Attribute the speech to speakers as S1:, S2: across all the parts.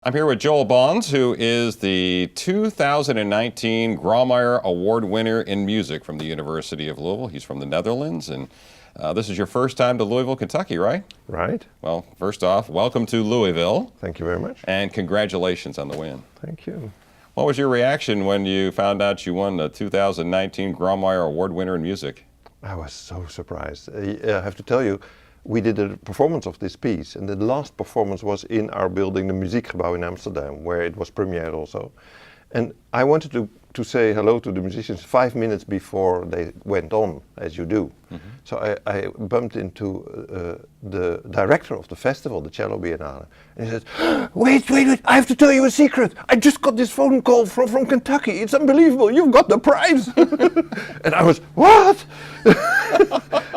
S1: I'm here with Joel Bonds, who is the 2019 Grawemeyer Award winner in music from the University of Louisville. He's from the Netherlands, and this is your first time to Louisville, Kentucky, right?
S2: Right.
S1: Well, first off, welcome to Louisville.
S2: Thank you very much.
S1: And congratulations on the win.
S2: Thank you.
S1: What was your reaction when you found out you won the 2019 Grawemeyer Award winner in music?
S2: I was so surprised. I have to tell you, we did a performance of this piece, and the last performance was in our building, the Muziekgebouw in Amsterdam, where it was premiered also. And I wanted to say hello to the musicians 5 minutes before they went on, as you do. Mm-hmm. So I bumped into the director of the festival, the Cello Biennale, and he said, wait, I have to tell you a secret. I just got this phone call from Kentucky. It's unbelievable, you've got the prize. And I was, what?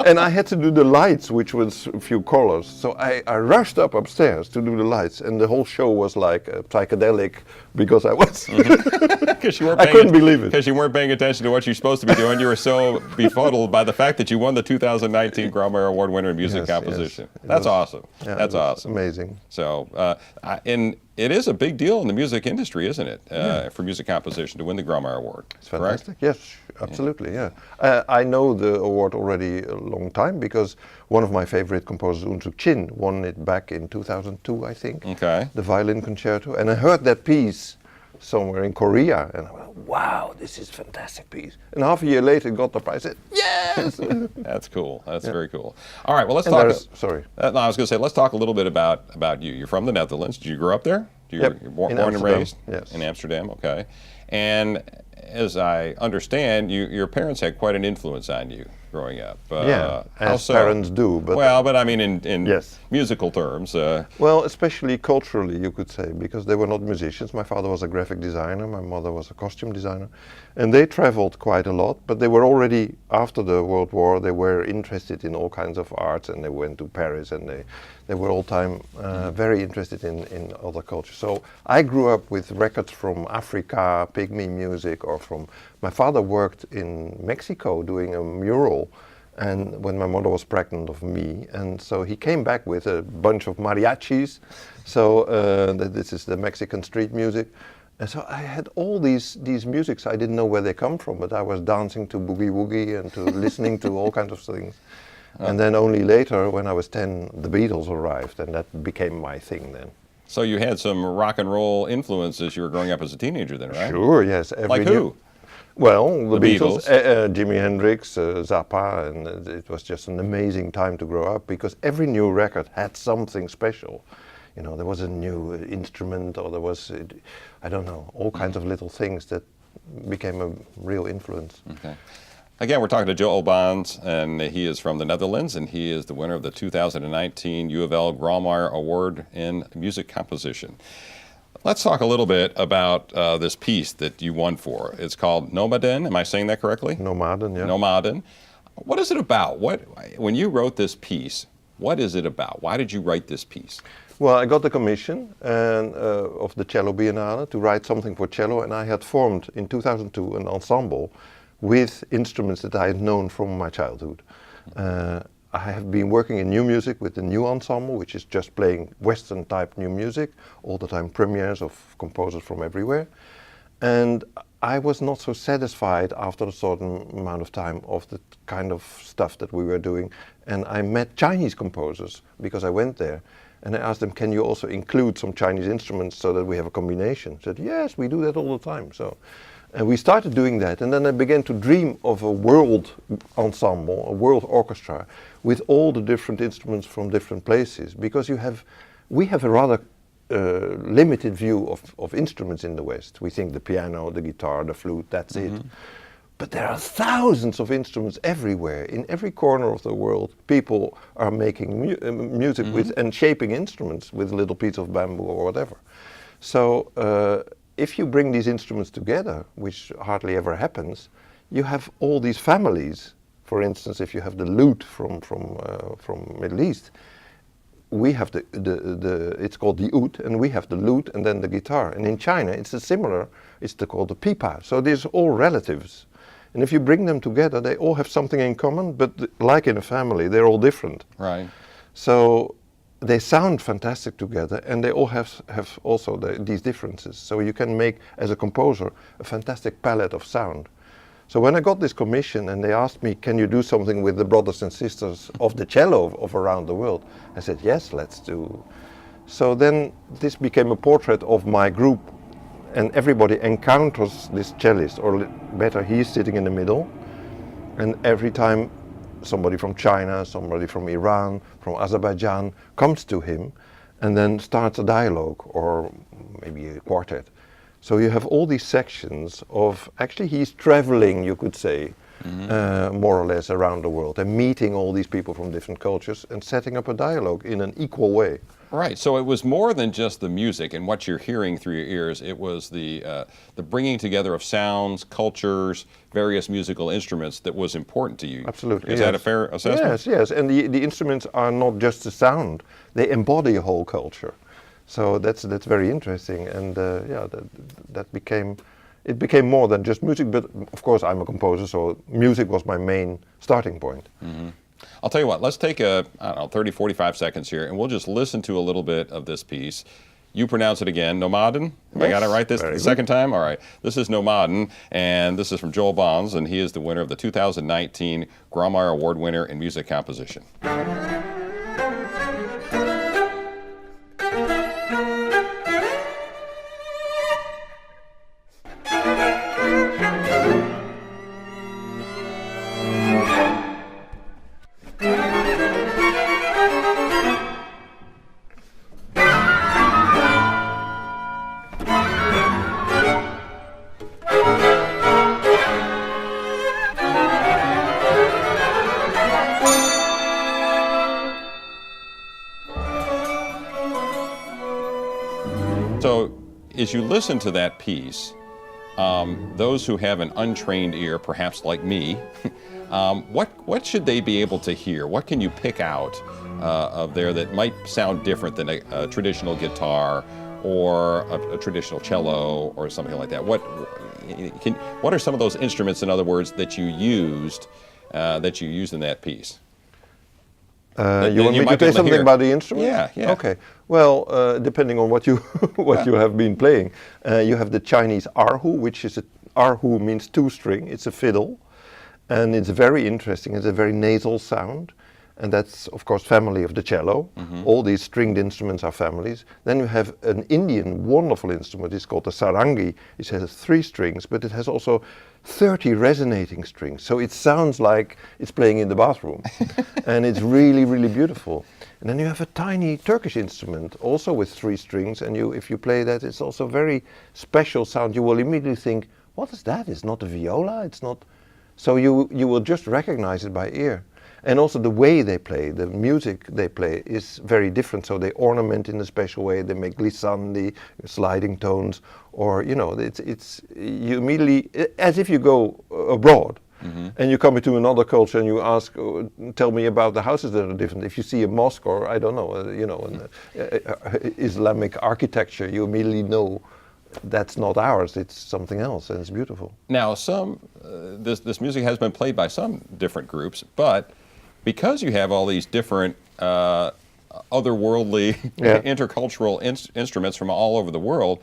S2: And I had to do the lights, which was a few colors. So I rushed up upstairs to do the lights, and the whole show was like psychedelic because I was, I couldn't believe it.
S1: Because you weren't paying attention to what you're supposed to be doing. You were so befuddled by the fact that you won the 2019 Grawemeyer Award winner in music composition. Yes, that's awesome.
S2: Yeah,
S1: that's awesome.
S2: Amazing.
S1: So, and it is a big deal in the music industry, isn't it? For music composition to win the Grawemeyer Award.
S2: It's fantastic. Correct? Yes, absolutely. Yeah. I know the award already a long time because one of my favorite composers, Unsuk Chin, won it back in 2002, I think.
S1: Okay.
S2: The violin concerto, and I heard that piece somewhere in Korea, and I went, wow, this is a fantastic piece. And half a year later, got the prize. I said, yes!
S1: That's cool. That's very cool. All right, well, let's talk.
S2: Sorry.
S1: No, I was going to say, let's talk a little bit about you. You're from the Netherlands. Did you grow up there?
S2: Yep.
S1: You're born
S2: and raised?
S1: Yes. In Amsterdam, okay. And as I understand, your parents had quite an influence on you growing up.
S2: As parents do. But
S1: but I mean in
S2: yes.
S1: musical terms.
S2: Well, especially culturally, you could say, because they were not musicians. My father was a graphic designer, my mother was a costume designer, and they traveled quite a lot, but they were already, after the World War, they were interested in all kinds of arts, and they went to Paris, and they were all time very interested in other cultures. So I grew up with records from Africa, pygmy music, or from, my father worked in Mexico doing a mural, and when my mother was pregnant of me, and so he came back with a bunch of mariachis. So this is the Mexican street music. And so I had all these musics. I didn't know where they come from, but I was dancing to boogie woogie and to listening to all kinds of things. And then only later, when I was 10, the Beatles arrived, and that became my thing then.
S1: So you had some rock and roll influence as you were growing up as a teenager then, right?
S2: Sure, yes.
S1: Like who?
S2: Well, the Beatles, Jimi Hendrix, Zappa, and it was just an amazing time to grow up because every new record had something special. You know, there was a new instrument, or there was, I don't know, all kinds of little things that became a real influence.
S1: Okay. Again, we're talking to Joel Bonds, and he is from the Netherlands, and he is the winner of the 2019 U of L Grawemeyer Award in Music Composition. Let's talk a little bit about this piece that you won for. It's called Nomaden. Am I saying that correctly?
S2: Nomaden, yeah.
S1: Nomaden. What is it about? When you wrote this piece, what is it about? Why did you write this piece?
S2: Well, I got the commission of the Cello Biennale to write something for cello, and I had formed in 2002 an ensemble with instruments that I had known from my childhood. I have been working in new music with the new ensemble, which is just playing Western type new music, all the time premieres of composers from everywhere. And I was not so satisfied after a certain amount of time of the kind of stuff that we were doing. And I met Chinese composers because I went there. And I asked them, can you also include some Chinese instruments so that we have a combination? They said, yes, we do that all the time. So, and we started doing that, and then I began to dream of a world ensemble, a world orchestra, with all the different instruments from different places, because we have a rather limited view of instruments in the West. We think the piano, the guitar, the flute, that's it. But there are thousands of instruments everywhere. In every corner of the world, people are making music with and shaping instruments with a little piece of bamboo or whatever. So if you bring these instruments together, which hardly ever happens, you have all these families. For instance, if you have the lute from Middle East, we have it's called the oud, and we have the lute and then the guitar. And in China, it's called the pipa. So these are all relatives. And if you bring them together, they all have something in common, but like in a family, they're all different.
S1: Right.
S2: So they sound fantastic together, and they all have also these differences. So you can make, as a composer, a fantastic palette of sound. So when I got this commission and they asked me, can you do something with the brothers and sisters of the cello of around the world? I said, yes, let's do. So then this became a portrait of my group, and everybody encounters this cellist, or better, he's sitting in the middle, and every time somebody from China, somebody from Iran, from Azerbaijan comes to him and then starts a dialogue, or maybe a quartet. So you have all these sections of, actually he's traveling, you could say, more or less around the world, and meeting all these people from different cultures and setting up a dialogue in an equal way.
S1: Right. So it was more than just the music and what you're hearing through your ears. It was the bringing together of sounds, cultures, various musical instruments that was important to you.
S2: Absolutely.
S1: Is that a fair assessment?
S2: Yes, yes. And the instruments are not just the sound; they embody a whole culture. So that's very interesting. And yeah, that became more than just music. But of course, I'm a composer, so music was my main starting point.
S1: Mm-hmm. I'll tell you what, let's take I don't know, 30, 45 seconds here, and we'll just listen to a little bit of this piece. You pronounce it again, Nomaden? Have I got it right the second time? All right. This is Nomaden, and this is from Joel Bonds, and he is the winner of the 2019 Grawemeyer Award winner in music composition. So as you listen to that piece, those who have an untrained ear, perhaps like me, what should they be able to hear? What can you pick out of there that might sound different than a traditional guitar or a traditional cello or something like that? What are some of those instruments, in other words, that you used in that piece?
S2: You want me to say something about the instrument?
S1: Yeah, yeah.
S2: Okay. Well, depending on what you you have been playing, you have the Chinese erhu, which is erhu means two string. It's a fiddle, and it's very interesting. It's a very nasal sound, and that's of course family of the cello. All these stringed instruments are families. Then you have an Indian wonderful instrument. It's called the sarangi. It has 3 strings, but it has also 30 resonating strings. So it sounds like it's playing in the bathroom, and it's really, really beautiful. And then you have a tiny Turkish instrument, also with 3 strings, and if you play that, it's also very special sound. You will immediately think, what is that? It's not a viola, it's not... So you will just recognize it by ear. And also the way they play, the music they play is very different. So they ornament in a special way, they make glissandi, sliding tones, or, you know, it's you immediately, as if you go abroad. And you come into another culture and you ask, tell me about the houses that are different. If you see a mosque or, I don't know, Islamic architecture, you immediately know that's not ours, it's something else, and it's beautiful.
S1: Now, this music has been played by some different groups, but because you have all these different otherworldly, intercultural instruments from all over the world,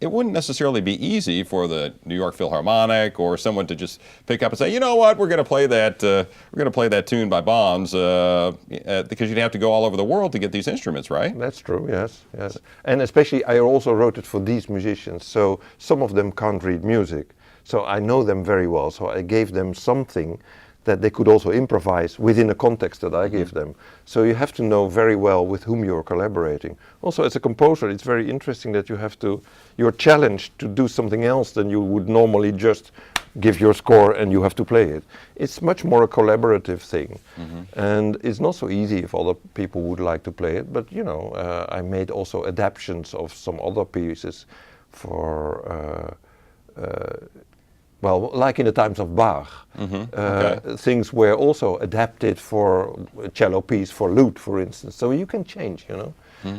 S1: it wouldn't necessarily be easy for the New York Philharmonic or someone to just pick up and say, you know what, we're going to play that tune by Bonds, because you'd have to go all over the world to get these instruments, right?
S2: That's true, yes, yes. And especially I also wrote it for these musicians, so some of them can't read music, so I know them very well, so I gave them something that they could also improvise within a context that I give them. So you have to know very well with whom you're collaborating. Also, as a composer, it's very interesting that you're challenged to do something else than you would normally just give your score and you have to play it. It's much more a collaborative thing. And it's not so easy if other people would like to play it, but you know, I made also adaptations of some other pieces for well, like in the times of Bach, things were also adapted for a cello piece, for lute, for instance. So you can change, you know.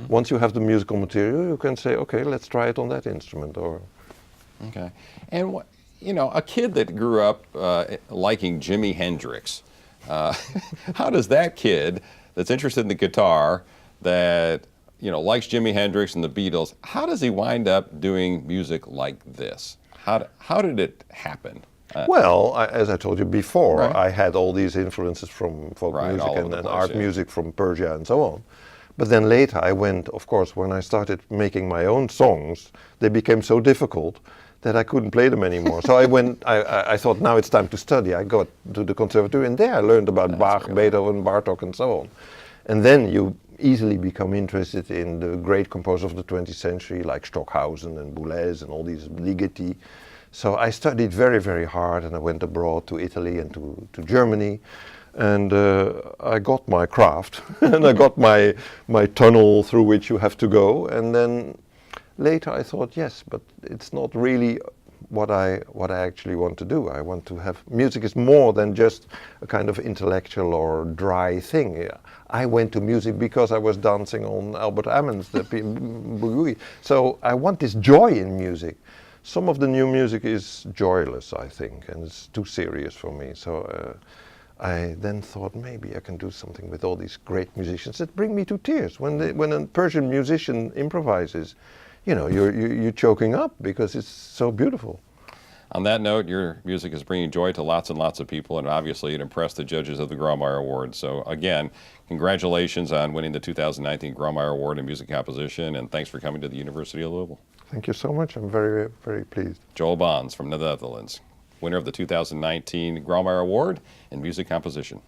S2: Once you have the musical material, you can say, okay, let's try it on that instrument.
S1: Okay. And, you know, a kid that grew up liking Jimi Hendrix, how does that kid that's interested in the guitar that, you know, likes Jimi Hendrix and the Beatles. How does he wind up doing music like this? How did it happen?
S2: Well, as I told you before,
S1: Right.
S2: I had all these influences from folk
S1: Right,
S2: music
S1: all over
S2: and,
S1: the
S2: and
S1: place,
S2: art
S1: yeah.
S2: music from Persia and so on. But then later I went, of course, when I started making my own songs, they became so difficult that I couldn't play them anymore. So I thought now it's time to study. I got to the conservatory and there I learned about Bach,
S1: really-
S2: Beethoven, Bartok and so on. And then you easily become interested in the great composers of the 20th century like Stockhausen and Boulez and all these Ligeti. So I studied very, very hard and I went abroad to Italy and to Germany. And I got my craft and I got my tunnel through which you have to go. And then later I thought, yes, but it's not really what I actually want to do. I want to have music is more than just a kind of intellectual or dry thing. Yeah. I went to music because I was dancing on Albert Hammond's the boogie. So I want this joy in music. Some of the new music is joyless, I think, and it's too serious for me. So I then thought maybe I can do something with all these great musicians that bring me to tears. When a Persian musician improvises, you know, you're choking up because it's so beautiful.
S1: On that note, your music is bringing joy to lots and lots of people, and obviously it impressed the judges of the Grawemeyer Award. So again, congratulations on winning the 2019 Grawemeyer Award in Music Composition, and thanks for coming to the University of Louisville.
S2: Thank you so much. I'm very, very pleased.
S1: Joel Bonds from the Netherlands, winner of the 2019 Grawemeyer Award in Music Composition.